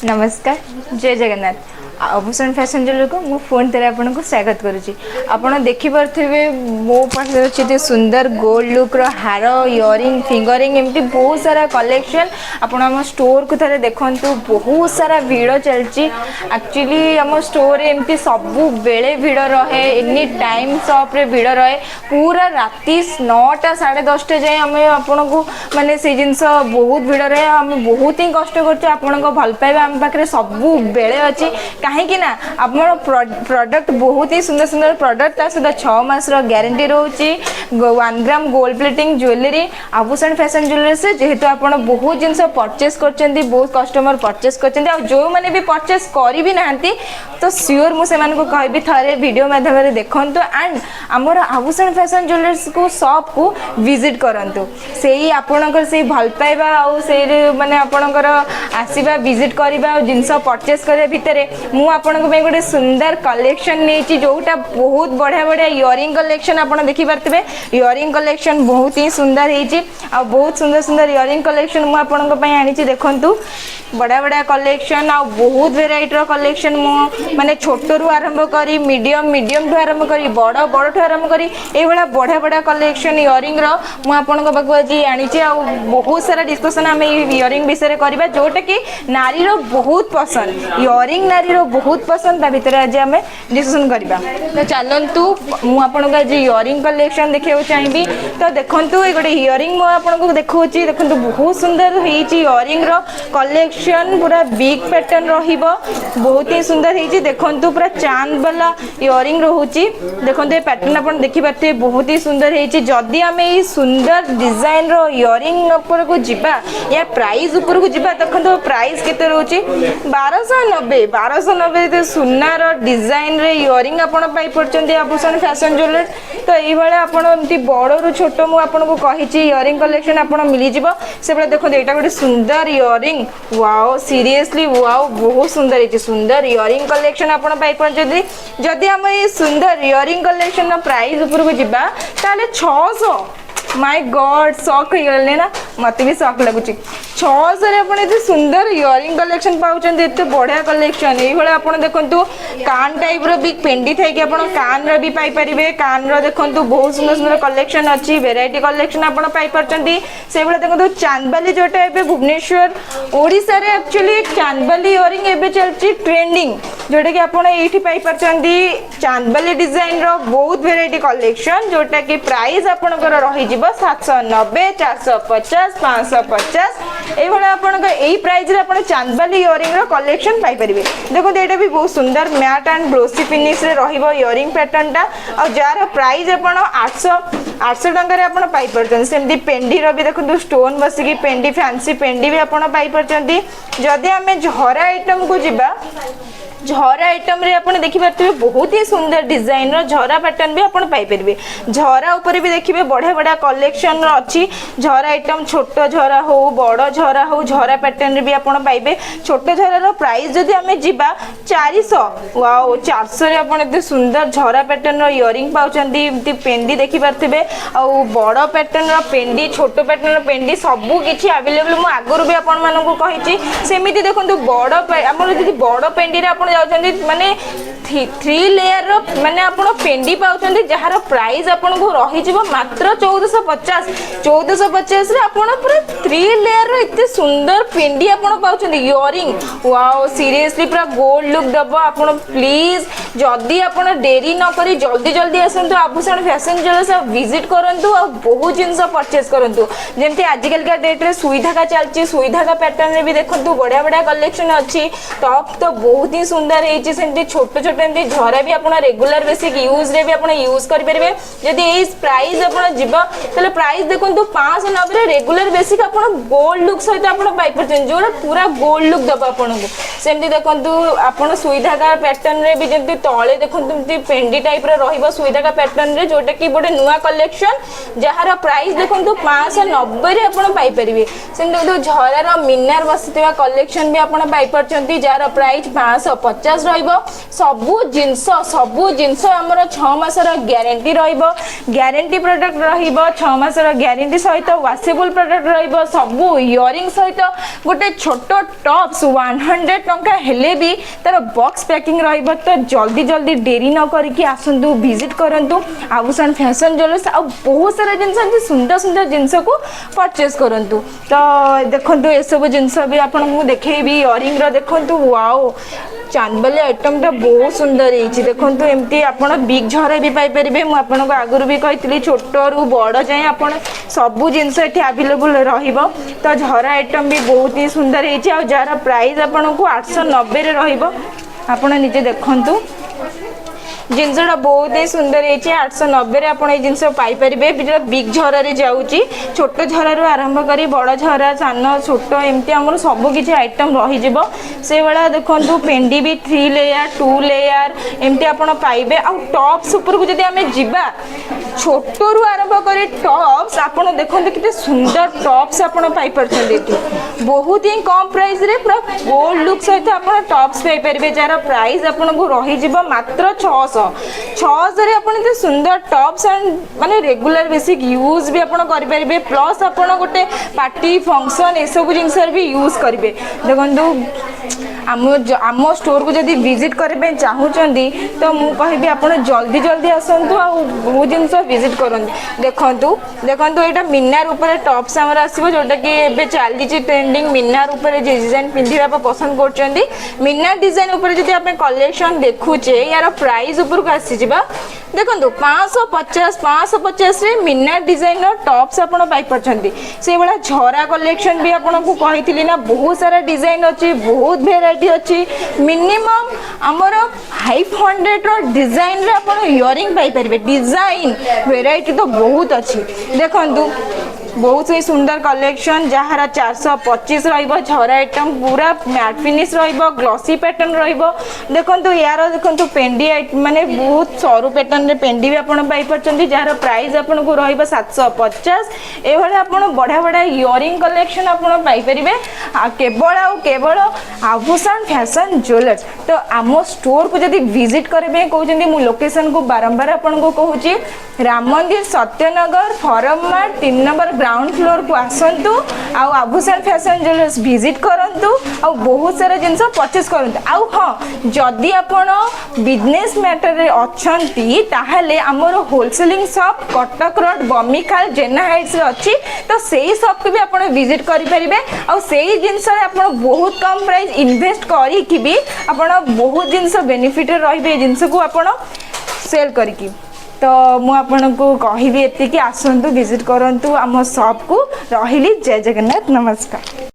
नमस्कार जय जगन्नाथ आभूषण फैशन ज्वेलर को मु फोन तेरे आपन को स्वागत करुच्ची आपन देखि पारथिबे मो पाखे अछि सुंदर गोल्ड लुक रो हार इयरिंग फिंगरिंग एमती बहुत सारा कलेक्शन आपन हम स्टोर को थरे देखंतु बहुत सारा भीड़ चलची एक्चुअली हम स्टोर एमती सबु बेले भीड़ रहे एनी टाइम शॉप रे भीड़ रहे पूरा राती 9टा 10:30 जाए हम आपन को माने से जिंस बहुत भीड़ रहे हम बहुत ही कष्ट करछ आपन को भल पाइबा हम पाखरे सबु बेले अछि कहीं ना आपन प्रोडक्ट बहुत ही सुंदर सुंदर प्रोडक्ट ता सदा 6 मास रो गारंटी रहउची 1 ग्राम गोल्ड प्लेटिंग ज्वेलरी आभूषण फैशन ज्वेलरी से जेहेतु आपन बहुत जिंस परचेस करचंदी बहुत कस्टमर परचेस करचंदी आ जो माने भी परचेस करी भी नांती तो श्योर मु से मान को कहबी थारे वीडियो माध्यम रे देखंतु एंड हमर आभूषण फैशन ज्वेलर्स को शॉप को विजिट करंतु सेही आपनकर से भल पाइबा आ से माने आपनकर आसीबा विजिट करबा जिंस परचेस करे भितरे मु आपन को गोटे सुंदर कलेक्शन नहीं जोटा बहुत बढ़िया बढ़िया इयरिंग कलेक्शन आपन देखि पारथिबे इयरिंग कलेक्शन बहुत ही सुंदर हेची आ बहुत सुंदर सुंदर इयरिंग कलेक्शन मु आपन को पई आनी छी देखंतु बड़ा बड़ा कलेक्शन आ बहुत वेराइटी रो कलेक्शन मु माने छोटो रु आरंभ करी मीडियम मीडियम टू आरंभ करी बड़ बड़ टू आरंभ करी ए बड़ा बढ़िया बढ़िया कलेक्शन इयरिंग रो मु आपन को बाकु आज आनी छी आ बहुत सारा डिस्कशन हम इयरिंग विषय करबा जोटा कि नारी रो बहुत पसंद इयरिंग नारी रो बहुत पसंद ता भीतर आज हम डिस्कशन करबा तो चलंतु मु आपन को आज इयरिंग कलेक्शन देखियो चाहिबी तो देखंतु ए गोटे इयरिंग मु आपन को देखौची देखंतु बहुत सुंदर हेची इयरिंग रो कलेक्शन पूरा बिग पैटर्न रहिबो बहुत ही सुंदर हेची देखंतु पूरा चांद वाला इयरिंग रहउची देखंतु ए पैटर्न आपन देखि पाते बहुत ही सुंदर हेची जदी हम ए सुंदर डिजाइन रो इयरिंग ऊपर को जिबा या प्राइस ऊपर को जिबा देखंतु प्राइस केते रहउची 1290 सुनार डिजाइन रे इयरिंग आपण पाई पड़चंदी आभूषण फैशन ज्वेलर तो एई बेले आपण एमती बड़ रु छोट मु आपण को कहिची इयरिंग कलेक्शन आपण मिली जिवो से बेले देखो एटा गोटे सुंदर इयरिंग वाओ सीरियसली वाओ बहुत सुंदर हेची सुंदर इयरिंग कलेक्शन आपण पाई पड़चंदी जदी हम ए सुंदर इयरिंग कलेक्शन प्राइस ऊपर को जिबा ताले 600 माय गॉड शॉक हो ना मत भी शॉक लगुच 600 सुंदर इयरिंग कलेक्शन पाउचंदी एते बढ़िया कलेक्शन एई भले आपण देखंतु कान टाइप रो भी पेंडी थाई कि आपण कान रो भी पाई परिबे कान रो देखंतु बहुत सुंदर सुंदर कलेक्शन अछि वेराइटी कलेक्शन आपण पाई परचंदी से भले देखंतु चांदबाली जोटा एबे भुवनेश्वर ओडिसा रे एक्चुअली चांदबाली इयरिंग एबे चलची ट्रेंडिंग जोटा कि आपण एठी पाई परचंदी चांदबाली डिजाइन रो बहुत वेराइटी कलेक्शन जोटा कि प्राइस आपण कर रही 790 450 550 ए भले आपन एई प्राइस रे आपन चांदबाली इयरिंग रो कलेक्शन पाई परिबे देखो एटा भी बहुत सुंदर मैट एंड ग्लोसी फिनिश रे रहिबो इयरिंग पैटर्न टा और जार प्राइस आपन 800 टंका रे आपन पाई परचन सेमदी पेंडी रो भी देखो स्टोन बसी की पेंडी फैंसी पेंडी भी आपन पाई परचंदी जदी हमें झरा आइटम को जिबा झरा आइटम रे आपण देखि पारथिबे बहुत ही सुंदर डिजाइन रो झरा पैटर्न भी आपण पाई परबे झरा ऊपर भी देखिबे बढ़िया बढ़िया कलेक्शन रो अछि झरा आइटम छोटो झरा हो बड़ झरा हो झरा पैटर्न रे भी आपण पाइबे छोटो झरा रो प्राइस जदी हमें जिबा 400 वाओ 400 रे आपण एते सुंदर झरा पैटर्न रो इयरिंग पाउचंदी एमती पेंडी देखि पारथिबे आ बड़ पैटर्न रो पेंडी छोटो पैटर्न रो पेंडी सबु किछि अवेलेबल मु आगरु भी आपण मानन को कहिछि सेमिति देखंतु बड़ हमर जदी बड़ पेंडी रे आपण जाउचंदी माने 3 लेयर रो माने आपण पेंडी पाउचंदी जहार प्राइस आपण को रही जिवो मात्र 1450 रे आपण पूरा 3 लेयर रो इते सुंदर पेंडी आपण पाउचंदी इयरिंग वाओ सीरियसली पूरा गोल्ड लुक दबो आपण प्लीज जदी आपण देरी न करी जल्दी जल्दी आसंतु आभूषण फैशन ज्वेलर्स विजिट करंतु आ बहुत जिंस परचेस करंतु जेमति आजकल का डेट रे सुई धागा चलची सुई धागा पैटर्न रे भी देखंतु बढ़िया बढ़िया कलेक्शन अछि टॉप तो बहुत ही सुंदर हेची सेमति छोट छोट एमति झरा भी आपण रेगुलर बेसिक यूज रे भी आपण यूज करि परिबे जदी ए प्राइस आपण जिबा तले प्राइस देखंतु 590 रे रेगुलर बेसिक आपण गोल्ड लुक सहित आपण पाइ परछन जोरा पूरा गोल्ड लुक दबा आपण को सेमति देखंतु आपण सुई धागा पैटर्न रे भी जेमति तले देखते पेंडी टाइप रही सुईदाका पैटर्न रे जोटा कि गोटे नुआ कलेक्शन जार प्राइस देखो 590 रे आपण पाई परिबे। सेंतु झरार मिनार बसिथिबा कलेक्शन भी आपण पाई परचंती जार प्राइस 550 रहिबो। सबु जिंस हमर 6 मासर ग्यारंटी रहिबो। ग्यारंटी प्रोडक्ट रहिबो 6 मासर ग्यारंटी सहित वाशेबल प्रोडक्ट रहिबो। सबु इयरिंग सहित गोटे छोट टॉप्स 100 टंका हेले भी तार बॉक्स पैकिंग रहिबो। तो जल्दी जल्दी देरी न करिकि आसंतु विजिट करंतु आभूषण फैशन ज्वेलर्स। आ बहुत सारा जिनस सुंदर सुंदर जिनस को परचेस करंतु। तो देखंतु ए सब जिनस भी आपन देखेबी इयरिंग रो देखंतु वाओ चांदबाली आइटम टा बहुत सुंदर है। देखो एमती आप बिग झर भी पाइपर। मुझे आपको आगुरी भी कही छोट रु बड़ जाए आप सबू जिनस ये आवेलेबल रहिबो। तो झर आइटम भी बहुत ही सुंदर है जार प्राइस आपन को 890 रहिबो। आपण निजे देखंतु जिनसटा बहुत ही सुंदर है 890 आप जिनस पाइपर। बिग झर जाऊँगी छोट झर आरंभ कर बड़ झर सान छोट एमती आम सबकि आइटम रही से भाया देखो पेंडी भी 3 लेयर 2 लेयर एमती आप पाइबे। आ टॉप्स उपर को जब आम जा छोट रु आरंभ कर टॉप्स आप देखो कि सुंदर टॉप्स आप बहुत ही कम प्राइस रे पूरा गोल्ड लुक सहित आप टॉप्स पाइपर जार प्राइस आपको रही मात्र 600 रे आपण तो सुंदर टॉप्स एंड माने रेगुलर बेसिक यूज भी आपण करि परिबे। प्लस आपण गोटे पार्टी फंक्शन ए सब जिंस भी यूज करिवे। देखंतु आम स्टोर को जदि विजिट करबे चाहूचंदी तो मु कहबी आपण जल्दी जल्दी आसंतु आ बहुत जिंस विजिट करंतु। देखंतु एटा मिनार ऊपर टॉप्स हमर आसीबो जोटा कि एबे चाली छि ट्रेंडिंग मिनार ऊपर जे डिजाइन पिंधिबा पसंद करचंदी। मिनार डिजाइन ऊपर जदि आपन कलेक्शन देखुचे यार प्राइस ऊपर को आसी जिबा देखो 550 रे मिनार डिजाइन टॉप्स आपण पाई परचंदी। से बड़ा झरा कलेक्शन भी आपण को कहितली ना बहुत सारा डिजाइन अछि बहुत वेराइटी अछि। मिनिमम हमर 500 रो डिजाइन रे आपण इयरिंग पाई परिबे। डिजाइन वेराइटी तो बहुत अछि। देखंतु बहुत ही सुंदर कलेक्शन जहार 425 रहिबो। झरा आइटम पूरा मैट फिनिश रहिबो ग्लॉसी पैटर्न रहिबो। देखंतु यार देखंतु पेंडी माने बहुत सरू पैटर्न रे पेंडी भी आपण पाई परचंदी जहार प्राइस आपण को रहिबो 750। ए भले आपण बड़ा बड़ा इयरिंग कलेक्शन आपण पाई परिबे केवल आभूषण फैशन ज्वेलर्स। तो आम स्टोर को जदि विजिट करबे कहउचंदी मु लोकेशन को बारंबार आपण को कहूची Ram Mandir Satyanagar Forum Mart 3 number ground floor को आसंतु आउ आभूषण फैशन ज्वेलर्स विजिट करंतु आउ बहुत सारा जिनस परचेस करंतु। आउ हां जदि आपण बिजनेस मैटर रे अछंती ताहाले हमर होलसेलिंग शॉप कटक रोड बमिखाल जेना हाइट्स रे अछि। तो सेही शॉप को भी आपण विजिट करि परिबे। आउ सेही जिनस रे आपण बहुत कम प्राइस इन्वेस्ट करी कि भी आपण बहुत जिनस बेनिफिट रहिबे जिनस को आपण सेल करिकि। तो मु आपनको कहिबी एति कि आसंतु विजिट करंतु आम शॉप को। रहिली जय जगन्नाथ नमस्कार।